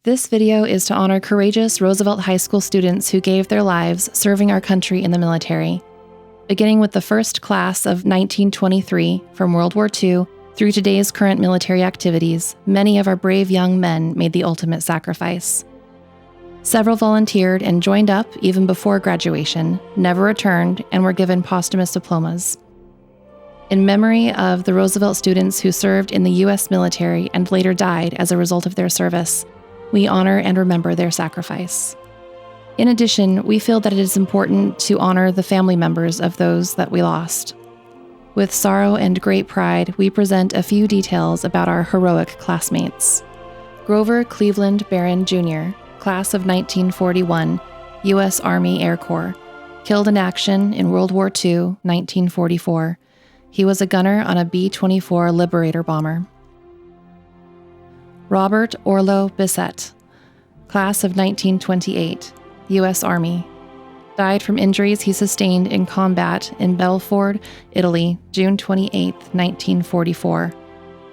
This video is to honor courageous Roosevelt High School students who gave their lives serving our country in the military. Beginning with the first class of 1923 from World War II through today's current military activities, many of our brave young men made the ultimate sacrifice. Several volunteered and joined up even before graduation, never returned, and were given posthumous diplomas. In memory of the Roosevelt students who served in the U.S. military and later died as a result of their service, we honor and remember their sacrifice. In addition, we feel that it is important to honor the family members of those that we lost. With sorrow and great pride, we present a few details about our heroic classmates. Grover Cleveland Barron, Jr., class of 1941, U.S. Army Air Corps, killed in action in World War II, 1944. He was a gunner on a B-24 Liberator bomber. Robert Orlo Bissett, class of 1928, U.S. Army, died from injuries he sustained in combat in Belfort, Italy, June 28, 1944.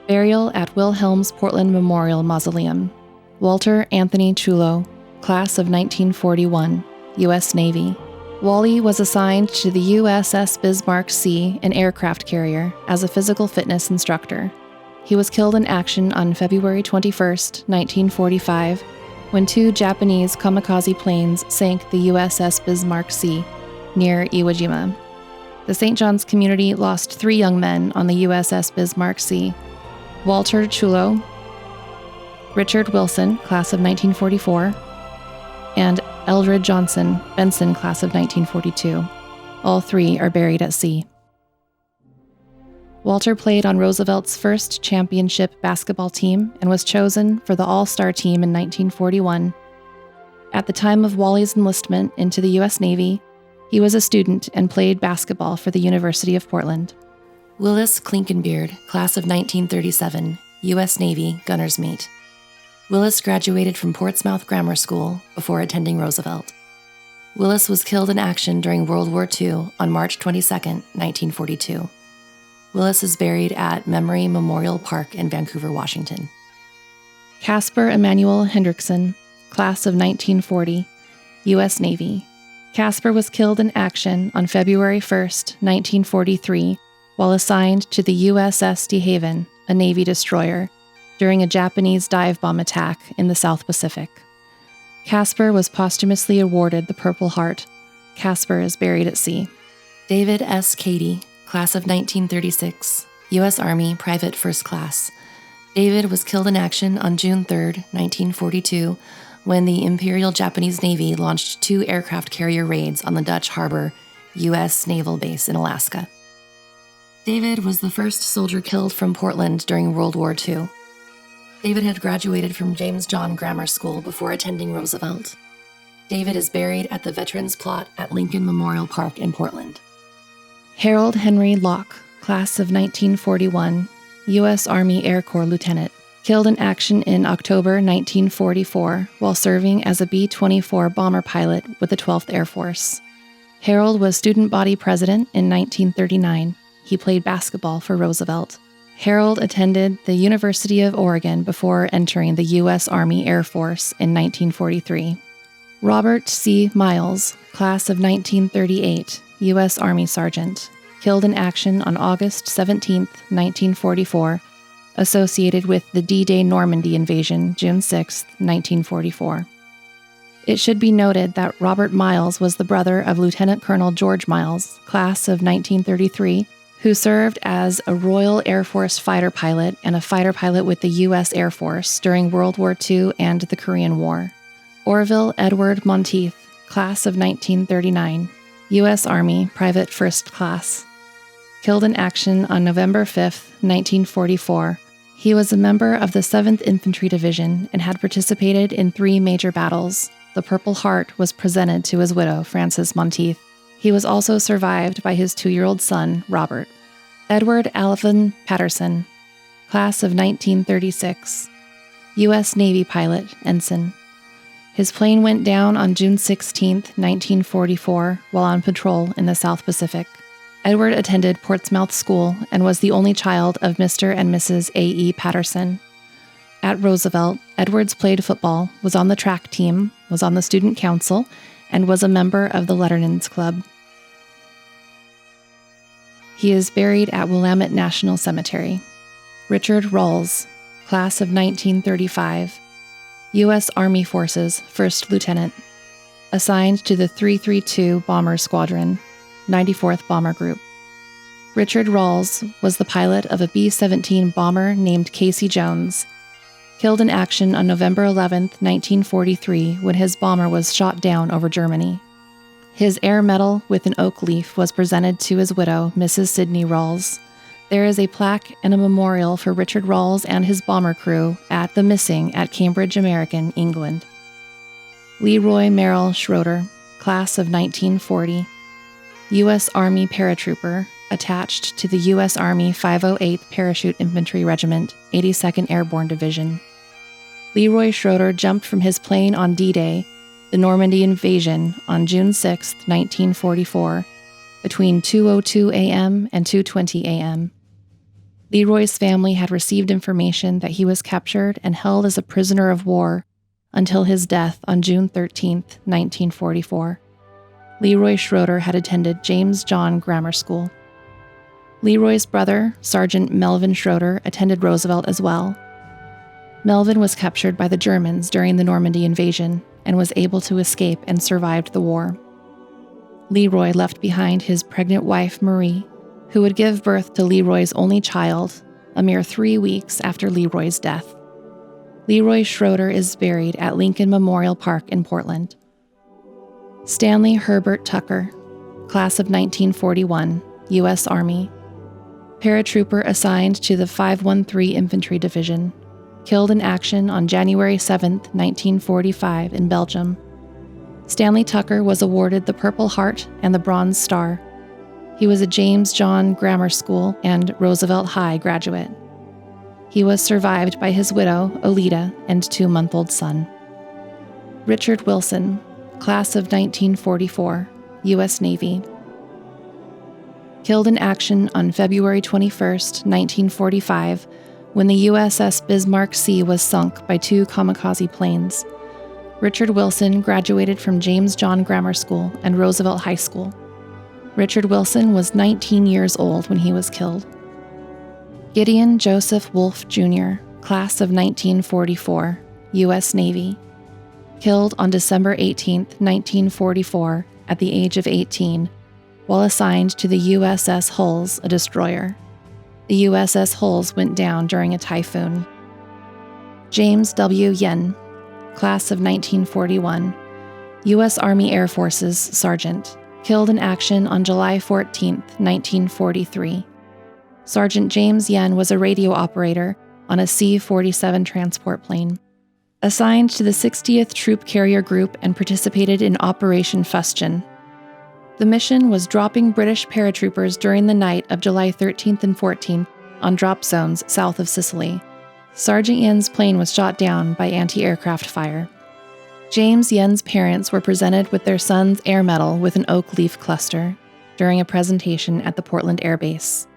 Burial at Wilhelm's Portland Memorial Mausoleum. Walter Anthony Chulo, class of 1941, U.S. Navy. Wally was assigned to the USS Bismarck Sea, an aircraft carrier, as a physical fitness instructor. He was killed in action on February 21, 1945, when two Japanese kamikaze planes sank the USS Bismarck Sea near Iwo Jima. The St. John's community lost 3 young men on the USS Bismarck Sea: Walter Chulo, Richard Wilson, class of 1944, and Eldred Johnson Benson, class of 1942. All 3 are buried at sea. Walter played on Roosevelt's first championship basketball team and was chosen for the All-Star team in 1941. At the time of Wally's enlistment into the U.S. Navy, he was a student and played basketball for the University of Portland. Willis Klinkenbeard, class of 1937, U.S. Navy, gunner's mate. Willis graduated from Portsmouth Grammar School before attending Roosevelt. Willis was killed in action during World War II on March 22, 1942. Willis is buried at Memory Memorial Park in Vancouver, Washington. Caspar Emanuel Hendrickson, class of 1940, U.S. Navy. Caspar was killed in action on February 1, 1943, while assigned to the USS De Haven, a Navy destroyer, during a Japanese dive bomb attack in the South Pacific. Caspar was posthumously awarded the Purple Heart. Caspar is buried at sea. David S. Cady, class of 1936, U.S. Army, Private First Class. David was killed in action on June 3, 1942, when the Imperial Japanese Navy launched 2 aircraft carrier raids on the Dutch Harbor U.S. Naval Base in Alaska. David was the first soldier killed from Portland during World War II. David had graduated from James John Grammar School before attending Roosevelt. David is buried at the Veterans Plot at Lincoln Memorial Park in Portland. Harold Henry Locke, class of 1941, U.S. Army Air Corps lieutenant, killed in action in October 1944 while serving as a B-24 bomber pilot with the 12th Air Force. Harold was student body president in 1939. He played basketball for Roosevelt. Harold attended the University of Oregon before entering the U.S. Army Air Force in 1943. Robert C. Miles, class of 1938, U.S. Army Sergeant, killed in action on August 17, 1944, associated with the D-Day Normandy invasion, June 6, 1944. It should be noted that Robert Miles was the brother of Lieutenant Colonel George Miles, class of 1933, who served as a Royal Air Force fighter pilot and a fighter pilot with the U.S. Air Force during World War II and the Korean War. Orville Edward Monteith, class of 1939, U.S. Army, Private First Class, killed in action on November 5, 1944. He was a member of the 7th Infantry Division and had participated in 3 major battles. The Purple Heart was presented to his widow, Frances Monteith. He was also survived by his 2-year-old son, Robert. Edward Alvin Patterson, class of 1936, U.S. Navy pilot, ensign. His plane went down on June 16, 1944, while on patrol in the South Pacific. Edward attended Portsmouth School and was the only child of Mr. and Mrs. A.E. Patterson. At Roosevelt, Edwards played football, was on the track team, was on the student council, and was a member of the Letterman's Club. He is buried at Willamette National Cemetery. Richard Rawls, class of 1935, U.S. Army Forces, 1st Lieutenant, assigned to the 332 Bomber Squadron, 94th Bomber Group. Richard Rawls was the pilot of a B-17 bomber named Casey Jones, killed in action on November 11, 1943, when his bomber was shot down over Germany. His Air Medal with an oak leaf was presented to his widow, Mrs. Sidney Rawls. There is a plaque and a memorial for Richard Rawls and his bomber crew at the Missing at Cambridge American, England. Leroy Merrill Schroeder, class of 1940, U.S. Army paratrooper, attached to the U.S. Army 508th Parachute Infantry Regiment, 82nd Airborne Division. Leroy Schroeder jumped from his plane on D-Day, the Normandy invasion, on June 6, 1944, between 2:02 a.m. and 2:20 a.m. Leroy's family had received information that he was captured and held as a prisoner of war until his death on June 13, 1944. Leroy Schroeder had attended James John Grammar School. Leroy's brother, Sergeant Melvin Schroeder, attended Roosevelt as well. Melvin was captured by the Germans during the Normandy invasion and was able to escape and survived the war. Leroy left behind his pregnant wife, Marie, who would give birth to Leroy's only child a mere 3 weeks after Leroy's death. Leroy Schroeder is buried at Lincoln Memorial Park in Portland. Stanley Herbert Tucker, class of 1941, U.S. Army, paratrooper assigned to the 513 Infantry Division, killed in action on January 7, 1945 in Belgium. Stanley Tucker was awarded the Purple Heart and the Bronze Star. He was a James John Grammar School and Roosevelt High graduate. He was survived by his widow, Olita, and 2-month-old son. Richard Wilson, class of 1944, U.S. Navy, killed in action on February 21, 1945, when the USS Bismarck Sea was sunk by 2 kamikaze planes. Richard Wilson graduated from James John Grammar School and Roosevelt High School. Richard Wilson was 19 years old when he was killed. Gideon Joseph Wolfe, Jr., class of 1944, U.S. Navy, killed on December 18, 1944, at the age of 18, while assigned to the USS Hulls, a destroyer. The USS Hulls went down during a typhoon. James W. Yen, class of 1941, U.S. Army Air Forces Sergeant, killed in action on July 14, 1943. Sergeant James Yen was a radio operator on a C-47 transport plane. Assigned to the 60th Troop Carrier Group and participated in Operation Fustian. The mission was dropping British paratroopers during the night of July 13th and 14th on drop zones south of Sicily. Sergeant Yen's plane was shot down by anti-aircraft fire. James Yen's parents were presented with their son's Air Medal with an oak leaf cluster during a presentation at the Portland Air Base.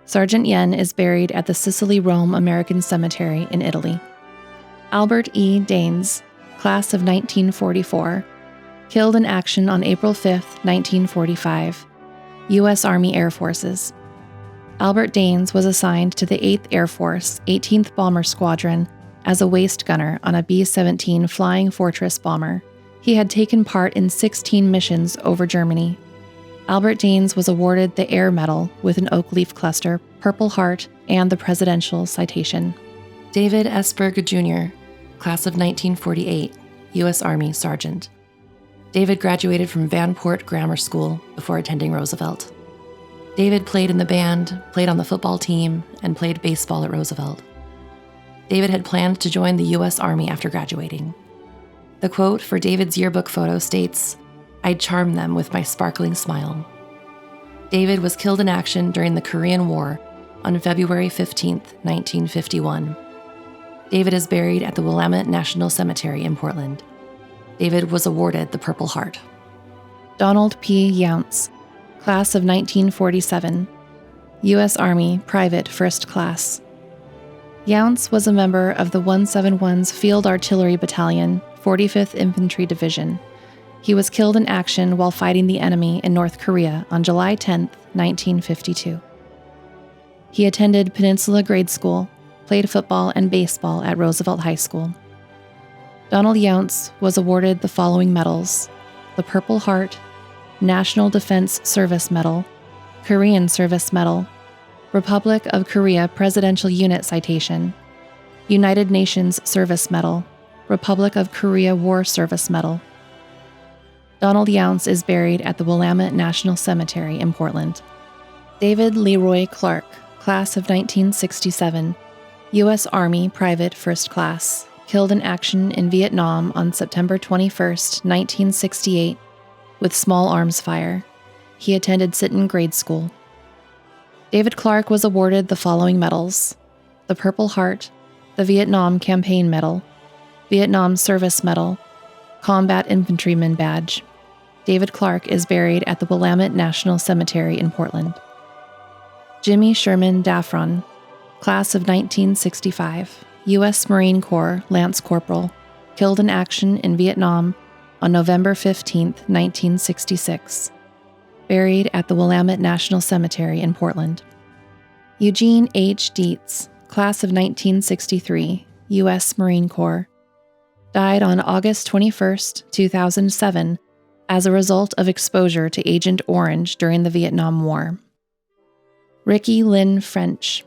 Sergeant Yen is buried at the Sicily-Rome American Cemetery in Italy. Albert E. Daines, class of 1944, killed in action on April 5, 1945, U.S. Army Air Forces. Albert Daines was assigned to the 8th Air Force, 18th Bomber Squadron, as a waist gunner on a B-17 Flying Fortress bomber. He had taken part in 16 missions over Germany. Albert Daines was awarded the Air Medal with an oak leaf cluster, Purple Heart, and the Presidential Citation. David Esberg, Jr., class of 1948, U.S. Army Sergeant. David graduated from Vanport Grammar School before attending Roosevelt. David played in the band, played on the football team, and played baseball at Roosevelt. David had planned to join the U.S. Army after graduating. The quote for David's yearbook photo states, "I'd charm them with my sparkling smile." David was killed in action during the Korean War on February 15, 1951. David is buried at the Willamette National Cemetery in Portland. David was awarded the Purple Heart. Donald P. Younts, class of 1947, U.S. Army Private First Class. Younce was a member of the 171's Field Artillery Battalion, 45th Infantry Division. He was killed in action while fighting the enemy in North Korea on July 10, 1952. He attended Peninsula Grade School, played football and baseball at Roosevelt High School. Donald Younce was awarded the following medals: the Purple Heart, National Defense Service Medal, Korean Service Medal, Republic of Korea Presidential Unit Citation, United Nations Service Medal, Republic of Korea War Service Medal. Donald Younce is buried at the Willamette National Cemetery in Portland. David Leroy Clark, class of 1967, U.S. Army Private First Class, killed in action in Vietnam on September 21, 1968, with small arms fire. He attended Sinton Grade School. David Clark was awarded the following medals: the Purple Heart, the Vietnam Campaign Medal, Vietnam Service Medal, Combat Infantryman Badge. David Clark is buried at the Willamette National Cemetery in Portland. Jimmy Sherman Daffron, class of 1965, U.S. Marine Corps Lance Corporal, killed in action in Vietnam on November 15, 1966. Buried at the Willamette National Cemetery in Portland. Eugene H. Dietz, class of 1963, U.S. Marine Corps, died on August 21, 2007, as a result of exposure to Agent Orange during the Vietnam War. Ricky Lynn French,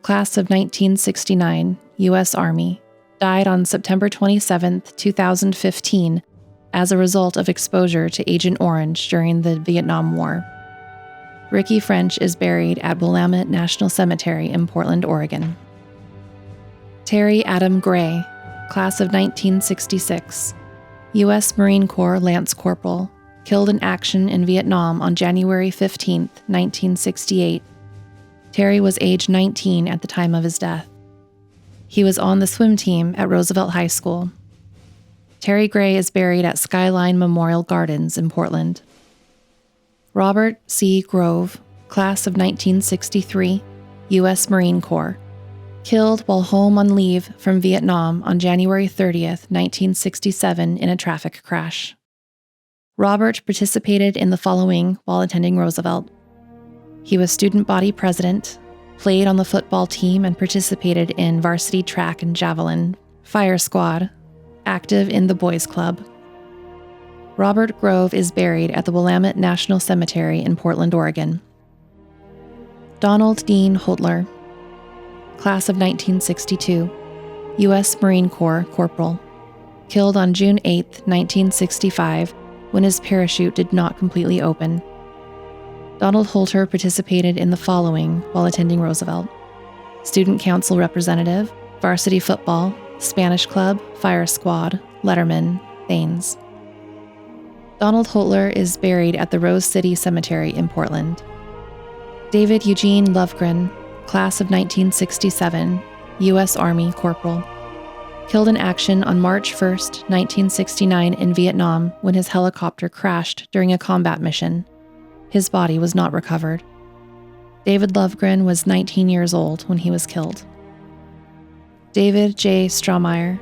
class of 1969, U.S. Army, died on September 27, 2015, as a result of exposure to Agent Orange during the Vietnam War. Ricky French is buried at Willamette National Cemetery in Portland, Oregon. Terry Adam Gray, class of 1966, U.S. Marine Corps Lance Corporal, killed in action in Vietnam on January 15, 1968. Terry was age 19 at the time of his death. He was on the swim team at Roosevelt High School. Terry Gray is buried at Skyline Memorial Gardens in Portland. Robert C. Grove, class of 1963, U.S. Marine Corps, killed while home on leave from Vietnam on January 30, 1967 in a traffic crash. Robert participated in the following while attending Roosevelt. He was student body president, played on the football team and participated in varsity track and javelin, fire squad, active in the Boys Club. Robert Grove is buried at the Willamette National Cemetery in Portland, Oregon. Donald Dean Holtler, class of 1962, U.S. Marine Corps Corporal, killed on June 8, 1965, when his parachute did not completely open. Donald Holter participated in the following while attending Roosevelt: Student Council Representative, Varsity Football, Spanish Club, Fire Squad, Letterman, Thanes. Donald Holtler is buried at the Rose City Cemetery in Portland. David Eugene Lovegren, class of 1967, U.S. Army Corporal, killed in action on March 1, 1969 in Vietnam when his helicopter crashed during a combat mission. His body was not recovered. David Lovegren was 19 years old when he was killed. David J. Strohmeyer,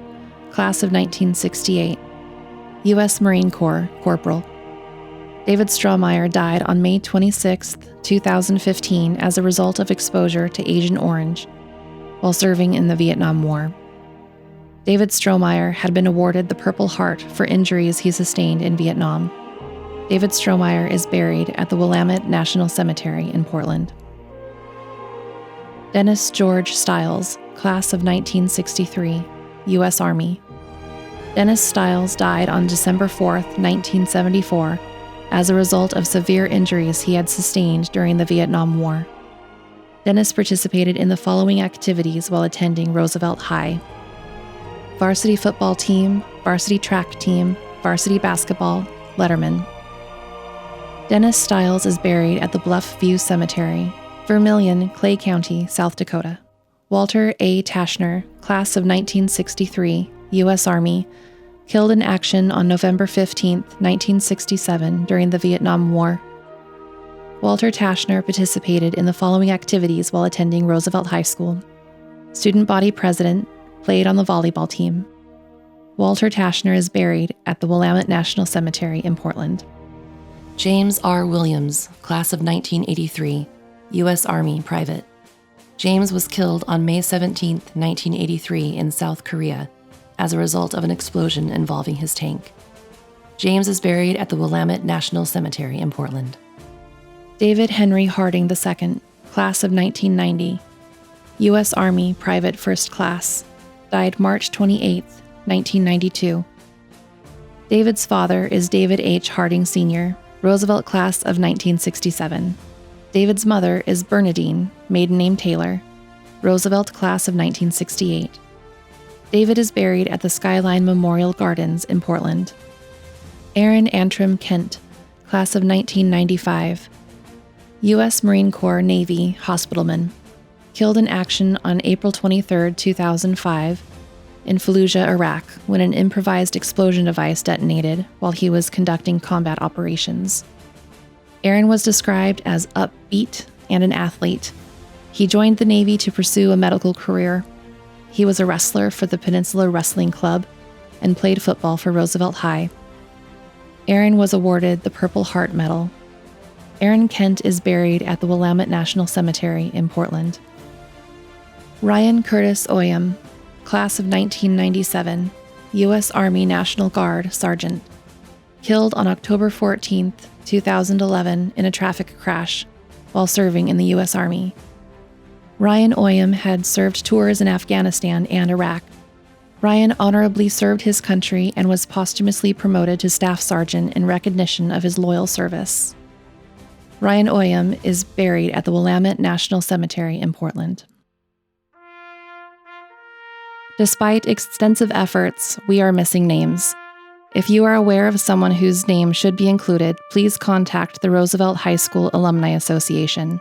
class of 1968, U.S. Marine Corps Corporal. David Strohmeyer died on May 26, 2015 as a result of exposure to Agent Orange while serving in the Vietnam War. David Strohmeyer had been awarded the Purple Heart for injuries he sustained in Vietnam. David Strohmeyer is buried at the Willamette National Cemetery in Portland. Dennis George Stiles, class of 1963, U.S. Army. Dennis Stiles died on December 4, 1974, as a result of severe injuries he had sustained during the Vietnam War. Dennis participated in the following activities while attending Roosevelt High: varsity football team, varsity track team, varsity basketball, Letterman. Dennis Stiles is buried at the Bluff View Cemetery, Vermilion, Clay County, South Dakota. Walter A. Tashner, class of 1963, U.S. Army, killed in action on November 15, 1967 during the Vietnam War. Walter Tashner participated in the following activities while attending Roosevelt High School: student body president, played on the volleyball team. Walter Tashner is buried at the Willamette National Cemetery in Portland. James R. Williams, class of 1983, U.S. Army private. James was killed on May 17, 1983 in South Korea as a result of an explosion involving his tank. James is buried at the Willamette National Cemetery in Portland. David Henry Harding II, class of 1990, U.S. Army private first class, died March 28, 1992. David's father is David H. Harding Sr., Roosevelt class of 1967. David's mother is Bernadine, maiden name Taylor, Roosevelt class of 1968. David is buried at the Skyline Memorial Gardens in Portland. Aaron Antrim Kent, class of 1995, U.S. Marine Corps Navy hospitalman, killed in action on April 23, 2005, in Fallujah, Iraq, when an improvised explosion device detonated while he was conducting combat operations. Aaron was described as upbeat and an athlete. He joined the Navy to pursue a medical career. He was a wrestler for the Peninsula Wrestling Club and played football for Roosevelt High. Aaron was awarded the Purple Heart Medal. Aaron Kent is buried at the Willamette National Cemetery in Portland. Ryan Curtis Oyam, class of 1997, U.S. Army National Guard Sergeant, killed on October 14, 2011 in a traffic crash while serving in the U.S. Army. Ryan Oyam had served tours in Afghanistan and Iraq. Ryan honorably served his country and was posthumously promoted to Staff Sergeant in recognition of his loyal service. Ryan Oyam is buried at the Willamette National Cemetery in Portland. Despite extensive efforts, we are missing names. If you are aware of someone whose name should be included, please contact the Roosevelt High School Alumni Association.